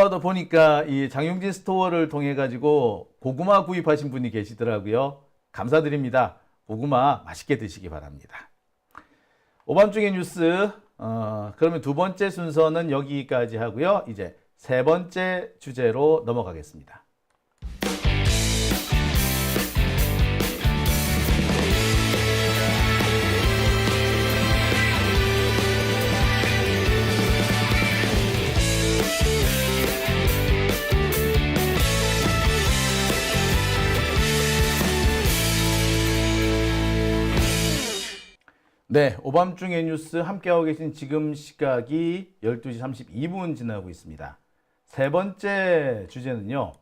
아마도 보니까 이 장용진 스토어를 통해 가지고 고구마 구입하신 분이 계시더라고요. 감사드립니다. 고구마 맛있게 드시기 바랍니다. 오밤중의 뉴스, 그러면 두 번째 순서는 여기까지 하고요. 이제 세 번째 주제로 넘어가겠습니다. 네, 오밤중의 뉴스 함께하고 계신 지금 시각이 12시 32분 지나고 있습니다. 세 번째 주제는요,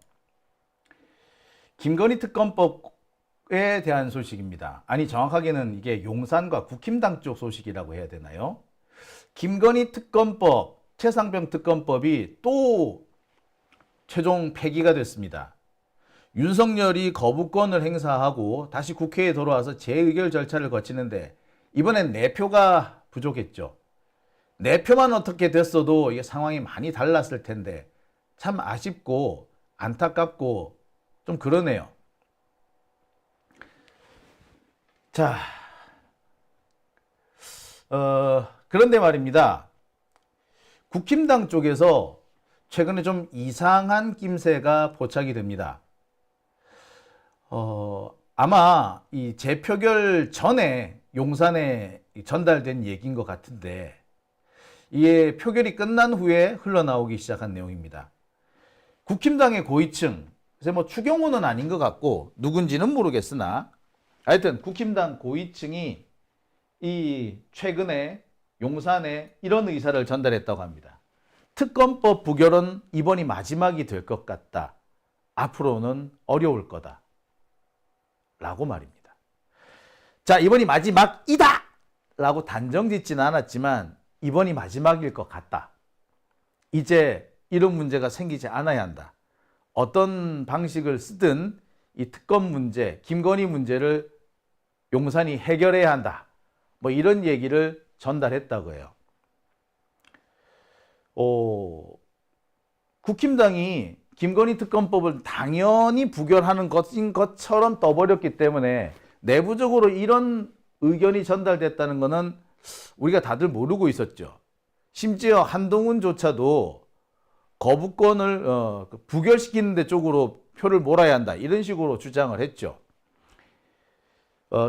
김건희 특검법에 대한 소식입니다. 아니, 정확하게는 이게 용산과 국힘당 쪽 소식이라고 해야 되나요? 김건희 특검법, 최상병 특검법이 또 최종 폐기가 됐습니다. 윤석열이 거부권을 행사하고 다시 국회에 돌아와서 재의결 절차를 거치는데 이번엔 4표가 부족했죠. 4표만 어떻게 됐어도 이게 상황이 많이 달랐을 텐데 참 아쉽고 안타깝고 좀 그러네요. 자, 그런데 말입니다. 국힘당 쪽에서 최근에 좀 이상한 낌새가 포착이 됩니다. 아마 이 재표결 전에 용산에 전달된 얘기인 것 같은데 이게 표결이 끝난 후에 흘러나오기 시작한 내용입니다. 국힘당의 고위층, 그래서 뭐 추경호는 아닌 것 같고 누군지는 모르겠으나 하여튼 국힘당 고위층이 이 최근에 용산에 이런 의사를 전달했다고 합니다. 특검법 부결은 이번이 마지막이 될 것 같다. 앞으로는 어려울 거다. 라고 말입니다. 자, 이번이 마지막이다! 라고 단정 짓지는 않았지만 이번이 마지막일 것 같다. 이제 이런 문제가 생기지 않아야 한다. 어떤 방식을 쓰든 이 특검 문제, 김건희 문제를 용산이 해결해야 한다. 뭐 이런 얘기를 전달했다고 해요. 국힘당이 김건희 특검법을 당연히 부결하는 것인 것처럼 떠버렸기 때문에 내부적으로 이런 의견이 전달됐다는 것은 우리가 다들 모르고 있었죠. 심지어 한동훈조차도 거부권을 부결시키는 데 쪽으로 표를 몰아야 한다. 이런 식으로 주장을 했죠.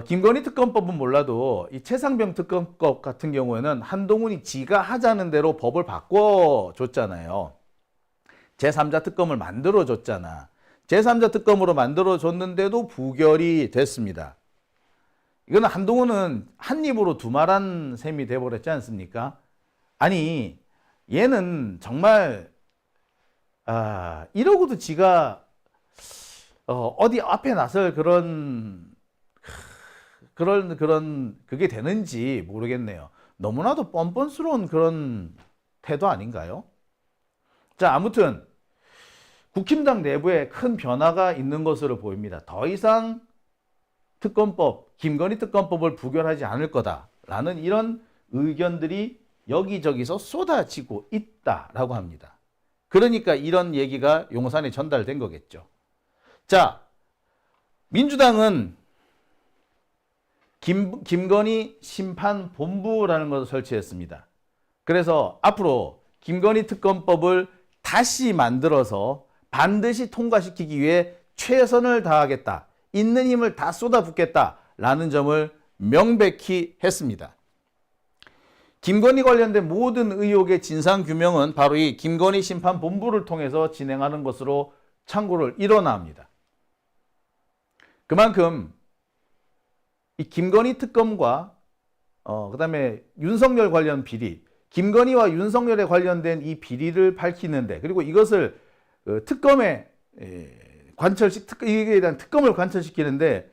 김건희 특검법은 몰라도 이 최상병 특검법 같은 경우에는 한동훈이 지가 하자는 대로 법을 바꿔줬잖아요. 제3자 특검을 만들어줬잖아. 제3자 특검으로 만들어줬는데도 부결이 됐습니다. 이거는 한동훈은 한 입으로 두 말한 셈이 돼버렸지 않습니까? 아니, 얘는 정말 이러고도 지가 어디 앞에 나설 그런 그게 되는지 모르겠네요. 너무나도 뻔뻔스러운 그런 태도 아닌가요? 자, 아무튼 국힘당 내부에 큰 변화가 있는 것으로 보입니다. 더 이상 특검법, 김건희 특검법을 부결하지 않을 거다라는 이런 의견들이 여기저기서 쏟아지고 있다라고 합니다. 그러니까 이런 얘기가 용산에 전달된 거겠죠. 자, 민주당은 김건희 심판본부라는 것을 설치했습니다. 그래서 앞으로 김건희 특검법을 다시 만들어서 반드시 통과시키기 위해 최선을 다하겠다. 있는 힘을 다 쏟아붓겠다라는 점을 명백히 했습니다. 김건희 관련된 모든 의혹의 진상규명은 바로 이 김건희 심판본부를 통해서 진행하는 것으로 참고를 일어납니다. 그만큼 이 김건희 특검과 그다음에 윤석열 관련 비리, 김건희와 윤석열에 관련된 이 비리를 밝히는데 그리고 이것을 특검에 이에 대한 특검을 관철시키는데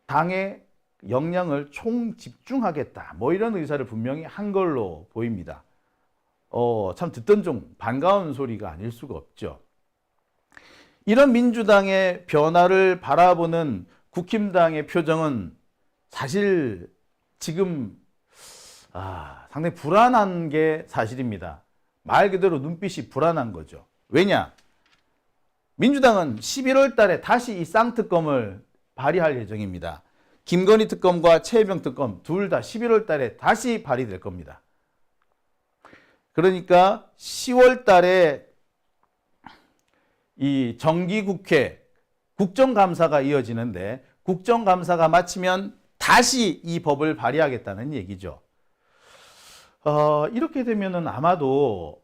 당의 역량을 총집중하겠다. 뭐 이런 의사를 분명히 한 걸로 보입니다. 참 듣던 좀 반가운 소리가 아닐 수가 없죠. 이런 민주당의 변화를 바라보는 국힘당의 표정은 사실 지금 상당히 불안한 게 사실입니다. 말 그대로 눈빛이 불안한 거죠. 왜냐? 민주당은 11월 달에 다시 이 쌍특검을 발의할 예정입니다. 김건희 특검과 최혜병 특검 둘 다 11월 달에 다시 발의될 겁니다. 그러니까 10월 달에 이 정기국회 국정감사가 이어지는데 국정감사가 마치면 다시 이 법을 발의하겠다는 얘기죠. 이렇게 되면은 아마도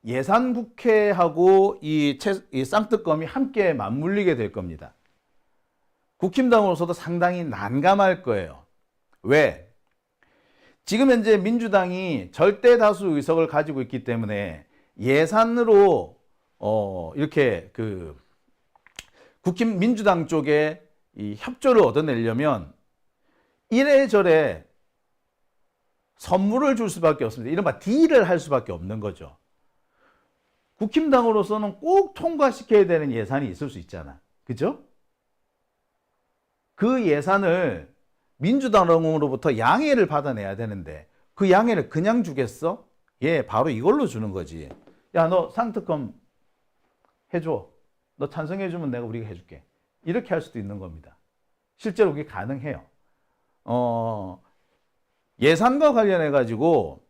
예산국회하고 이 쌍특검이 함께 맞물리게 될 겁니다. 국힘당으로서도 상당히 난감할 거예요. 왜? 지금 현재 민주당이 절대 다수 의석을 가지고 있기 때문에 예산으로 이렇게 그 국힘 민주당 쪽에 이 협조를 얻어내려면 이래저래 선물을 줄 수밖에 없습니다. 이른바 딜을 할 수밖에 없는 거죠. 국힘당으로서는 꼭 통과시켜야 되는 예산이 있을 수 있잖아. 그죠? 그 예산을 민주당으로부터 양해를 받아내야 되는데 그 양해를 그냥 주겠어? 예, 바로 이걸로 주는 거지. 야, 너 쌍특검 해줘. 너 찬성해주면 내가 우리가 해줄게. 이렇게 할 수도 있는 겁니다. 실제로 그게 가능해요. 예산과 관련해 가지고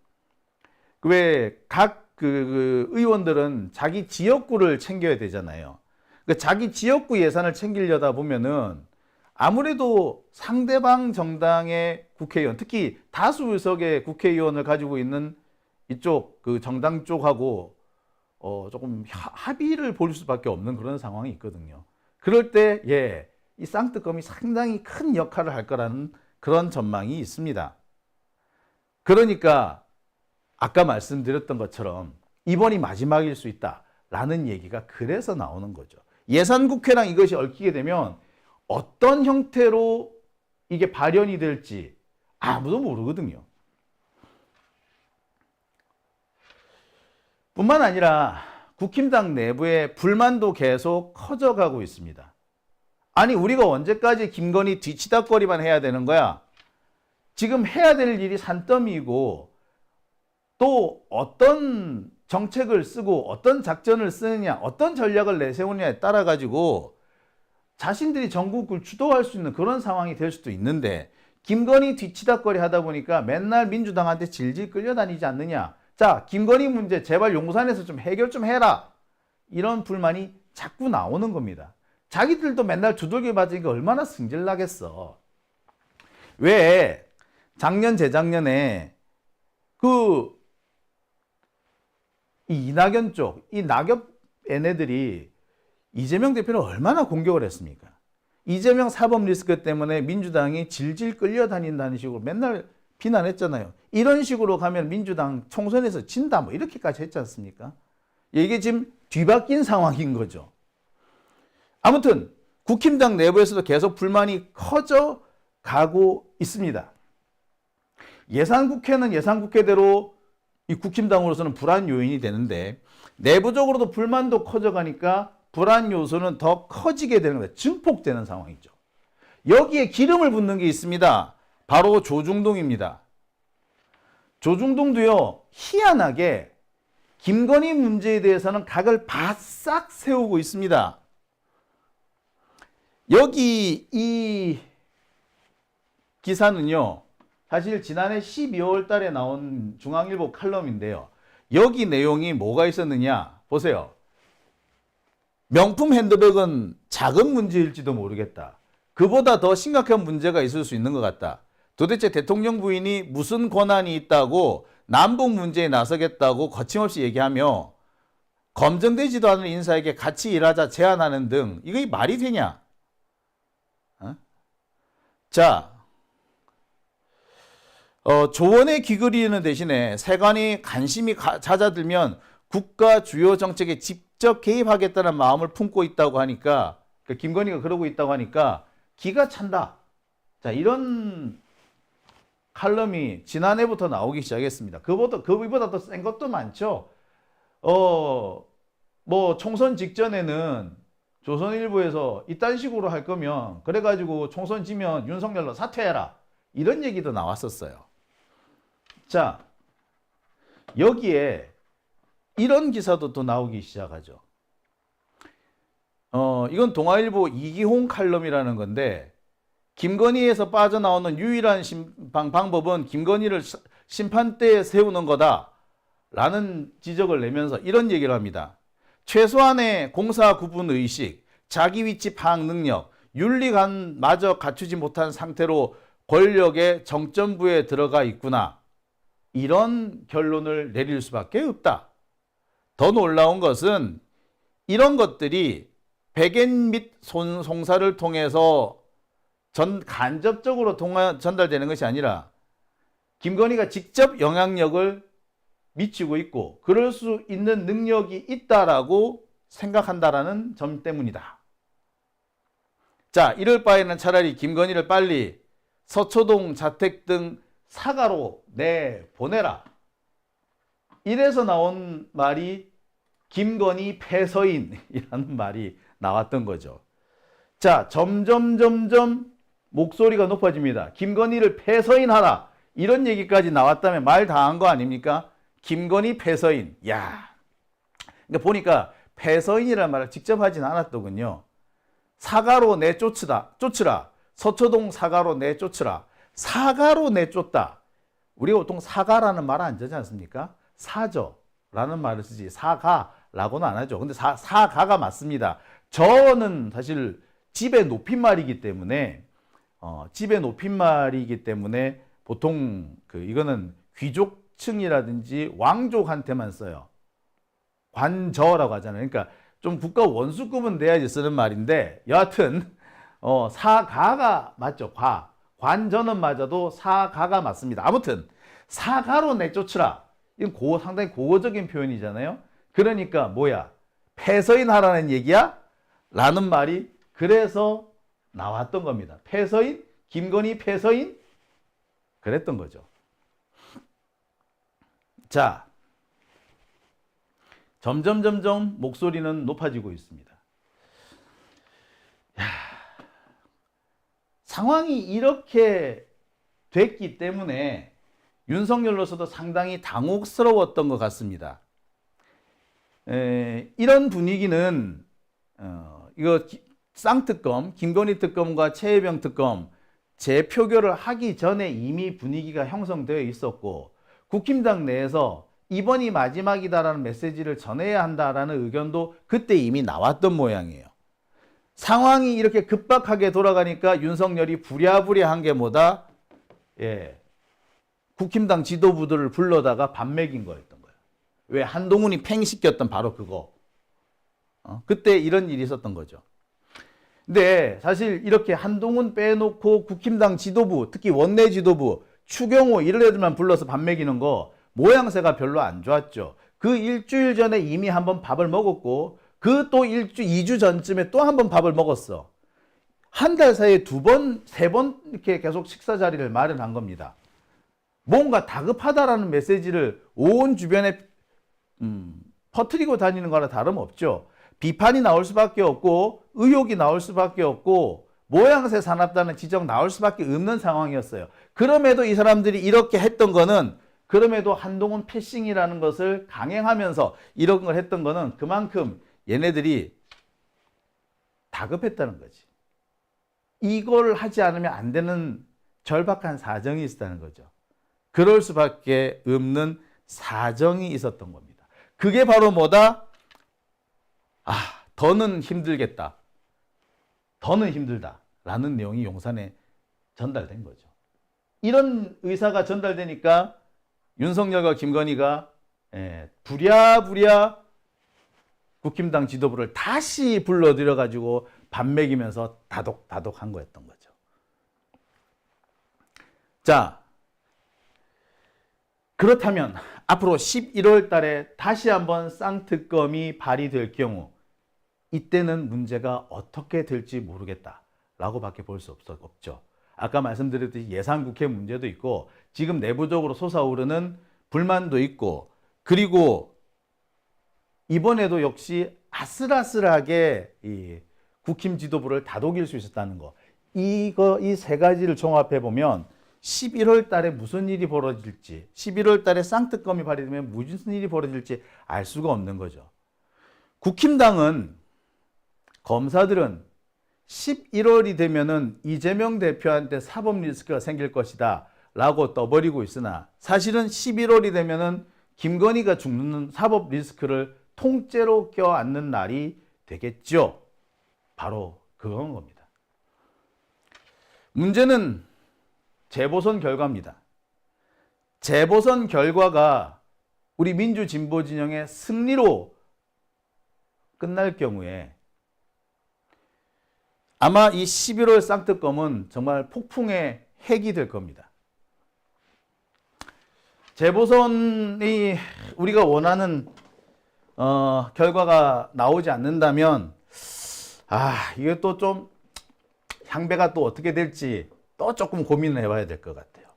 왜 각 그 의원들은 자기 지역구를 챙겨야 되잖아요. 그 자기 지역구 예산을 챙기려다 보면은 아무래도 상대방 정당의 국회의원, 특히 다수 의석의 국회의원을 가지고 있는 이쪽 그 정당 쪽하고 조금 합의를 볼 수밖에 없는 그런 상황이 있거든요. 그럴 때 예, 이 쌍특검이 상당히 큰 역할을 할 거라는 그런 전망이 있습니다. 그러니까 아까 말씀드렸던 것처럼 이번이 마지막일 수 있다라는 얘기가 그래서 나오는 거죠. 예산국회랑 이것이 얽히게 되면 어떤 형태로 이게 발현이 될지 아무도 모르거든요. 뿐만 아니라 국힘당 내부의 불만도 계속 커져가고 있습니다. 아니 우리가 언제까지 김건희 뒤치다꺼리만 해야 되는 거야? 지금 해야 될 일이 산더미이고 또 어떤 정책을 쓰고 어떤 작전을 쓰느냐 어떤 전략을 내세우느냐에 따라 가지고 자신들이 전국을 주도할 수 있는 그런 상황이 될 수도 있는데 김건희 뒤치다꺼리 하다 보니까 맨날 민주당한테 질질 끌려다니지 않느냐. 자, 김건희 문제 제발 용산에서 좀 해결 좀 해라. 이런 불만이 자꾸 나오는 겁니다. 자기들도 맨날 두들겨 맞으니까 얼마나 승질나겠어. 왜 작년 재작년에 이 이낙연 쪽, 이 낙엽 얘네들이 이재명 대표를 얼마나 공격을 했습니까? 이재명 사법 리스크 때문에 민주당이 질질 끌려다닌다는 식으로 맨날 비난했잖아요. 이런 식으로 가면 민주당 총선에서 진다 뭐 이렇게까지 했지 않습니까? 이게 지금 뒤바뀐 상황인 거죠. 아무튼 국힘당 내부에서도 계속 불만이 커져 가고 있습니다. 예산국회는 예산국회대로 이 국힘당으로서는 불안 요인이 되는데 내부적으로도 불만도 커져가니까 불안 요소는 더 커지게 되는 거예요. 증폭되는 상황이죠. 여기에 기름을 붓는 게 있습니다. 바로 조중동입니다. 조중동도요, 희한하게 김건희 문제에 대해서는 각을 바싹 세우고 있습니다. 여기 이 기사는요, 사실 지난해 12월 달에 나온 중앙일보 칼럼인데요. 여기 내용이 뭐가 있었느냐? 보세요. 명품 핸드백은 작은 문제일지도 모르겠다. 그보다 더 심각한 문제가 있을 수 있는 것 같다. 도대체 대통령 부인이 무슨 권한이 있다고 남북 문제에 나서겠다고 거침없이 얘기하며 검증되지도 않은 인사에게 같이 일하자 제안하는 등 이게 말이 되냐? 자, 조언에 귀그리는 대신에 세간이 관심이 잦아들면 국가 주요 정책에 직접 개입하겠다는 마음을 품고 있다고 하니까, 그러니까 김건희가 그러고 있다고 하니까 기가 찬다. 자, 이런 칼럼이 지난해부터 나오기 시작했습니다. 그보다 더 센 것도 많죠. 뭐 총선 직전에는 조선일보에서 이딴 식으로 할 거면 그래가지고 총선 지면 윤석열로 사퇴해라. 이런 얘기도 나왔었어요. 자, 여기에 이런 기사도 또 나오기 시작하죠. 이건 동아일보 이기홍 칼럼이라는 건데, 김건희에서 빠져나오는 유일한 방법은 김건희를 심판대에 세우는 거다 라는 지적을 내면서 이런 얘기를 합니다. 최소한의 공사 구분 의식, 자기 위치 파악 능력, 윤리관마저 갖추지 못한 상태로 권력의 정점부에 들어가 있구나. 이런 결론을 내릴 수밖에 없다. 더 놀라운 것은 이런 것들이 백엔 및 송사를 통해서 간접적으로 전달되는 것이 아니라 김건희가 직접 영향력을 미치고 있고 그럴 수 있는 능력이 있다라고 생각한다라는 점 때문이다. 자, 이럴 바에는 차라리 김건희를 빨리 서초동 자택 등 사가로 내보내라. 이래서 나온 말이 김건희 패서인이라는 말이 나왔던 거죠. 자, 점점 목소리가 높아집니다. 김건희를 패서인하라. 이런 얘기까지 나왔다면 말 다 한 거 아닙니까? 김건희 패서인. 야, 그러니까 보니까 패서인이라는 말을 직접 하진 않았더군요. 사가로 쫓으라. 서초동 사가로 내쫓으라. 사가로 내쫓다. 우리가 보통 사가라는 말 안 쓰지 않습니까? 사저라는 말을 쓰지 사가라고는 안 하죠. 근데 사가가 맞습니다. 저는 사실 집의 높임말이기 때문에 보통 이거는 귀족층이라든지 왕족한테만 써요. 관저라고 하잖아요. 그러니까 좀 국가 원수급은 돼야지 쓰는 말인데 여하튼 사가가 맞죠. 관저는 맞아도 사가가 맞습니다. 아무튼 사가로 내쫓으라. 이건 상당히 고어적인 표현이잖아요. 그러니까 뭐야? 패서인 하라는 얘기야? 라는 말이 그래서 나왔던 겁니다. 패서인? 김건희 패서인? 그랬던 거죠. 자, 점점 목소리는 높아지고 있습니다. 상황이 이렇게 됐기 때문에 윤석열로서도 상당히 당혹스러웠던 것 같습니다. 이런 분위기는 이거 쌍특검, 김건희 특검과 최혜병 특검 재표결을 하기 전에 이미 분위기가 형성되어 있었고 국힘당 내에서 이번이 마지막이다라는 메시지를 전해야 한다라는 의견도 그때 이미 나왔던 모양이에요. 상황이 이렇게 급박하게 돌아가니까 윤석열이 부랴부랴한 게 뭐다? 국힘당 지도부들을 불러다가 밥 먹인 거였던 거예요. 왜? 한동훈이 팽시켰던 바로 그거. 그때 이런 일이 있었던 거죠. 근데 사실 이렇게 한동훈 빼놓고 국힘당 지도부, 특히 원내 지도부, 추경호 이런 애들만 불러서 밥 먹이는 거 모양새가 별로 안 좋았죠. 그 일주일 전에 이미 한번 밥을 먹었고 그 또 2주 전쯤에 또 한 번 밥을 먹었어. 한 달 사이에 2번, 3번 이렇게 계속 식사 자리를 마련한 겁니다. 뭔가 다급하다라는 메시지를 온 주변에 퍼뜨리고 다니는 거나 다름없죠. 비판이 나올 수밖에 없고 의혹이 나올 수밖에 없고 모양새 사납다는 지적 나올 수밖에 없는 상황이었어요. 그럼에도 이 사람들이 이렇게 했던 거는 그럼에도 한동훈 패싱이라는 것을 강행하면서 이런 걸 했던 거는 그만큼 얘네들이 다급했다는 거지. 이걸 하지 않으면 안 되는 절박한 사정이 있었다는 거죠. 그럴 수밖에 없는 사정이 있었던 겁니다. 그게 바로 뭐다? 더는 힘들겠다. 더는 힘들다. 라는 내용이 용산에 전달된 거죠. 이런 의사가 전달되니까 윤석열과 김건희가 부랴부랴 국힘당 지도부를 다시 불러들여가지고 밥 먹이면서 다독한 거였던 거죠. 자, 그렇다면 앞으로 11월 달에 다시 한번 쌍특검이 발의될 경우 이때는 문제가 어떻게 될지 모르겠다라고 밖에 볼 수 없죠. 아까 말씀드렸듯이 예산국회 문제도 있고 지금 내부적으로 솟아오르는 불만도 있고 그리고 이번에도 역시 아슬아슬하게 이 국힘 지도부를 다독일 수 있었다는 거. 이 세 가지를 종합해 보면 11월 달에 무슨 일이 벌어질지, 11월 달에 쌍특검이 발의되면 무슨 일이 벌어질지 알 수가 없는 거죠. 국힘당은, 검사들은 11월이 되면은 이재명 대표한테 사법 리스크가 생길 것이다 라고 떠버리고 있으나, 사실은 11월이 되면은 김건희가 죽는 사법 리스크를 통째로 껴안는 날이 되겠죠. 바로 그건 겁니다. 문제는 재보선 결과입니다. 재보선 결과가 우리 민주진보 진영의 승리로 끝날 경우에 아마 이 11월 쌍특검은 정말 폭풍의 핵이 될 겁니다. 재보선이 우리가 원하는 결과가 나오지 않는다면 이게 또 좀 향배가 또 어떻게 될지 또 조금 고민을 해봐야 될 것 같아요.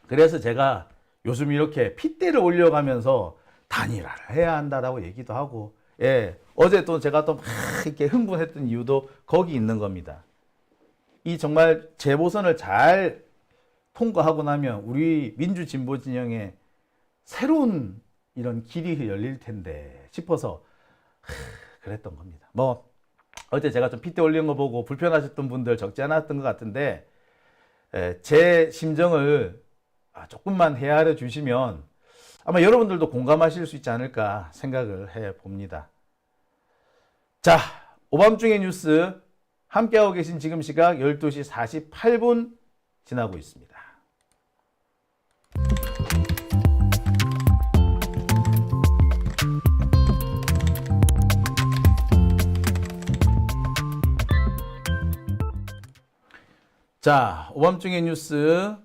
그래서 제가 요즘 이렇게 핏대를 올려가면서 단일화를 해야 한다라고 얘기도 하고, 어제 또 제가 또 막 이렇게 흥분했던 이유도 거기 있는 겁니다. 이 정말 재보선을 잘 통과하고 나면 우리 민주 진보 진영에 새로운 이런 길이 열릴 텐데 싶어서 그랬던 겁니다. 뭐 어제 제가 좀 핏대 올리는 거 보고 불편하셨던 분들 적지 않았던 것 같은데, 제 심정을 조금만 헤아려 주시면 아마 여러분들도 공감하실 수 있지 않을까 생각을 해 봅니다. 자, 오밤중의 뉴스 함께하고 계신 지금 시각 12시 48분 지나고 있습니다. 자, 오밤중의 뉴스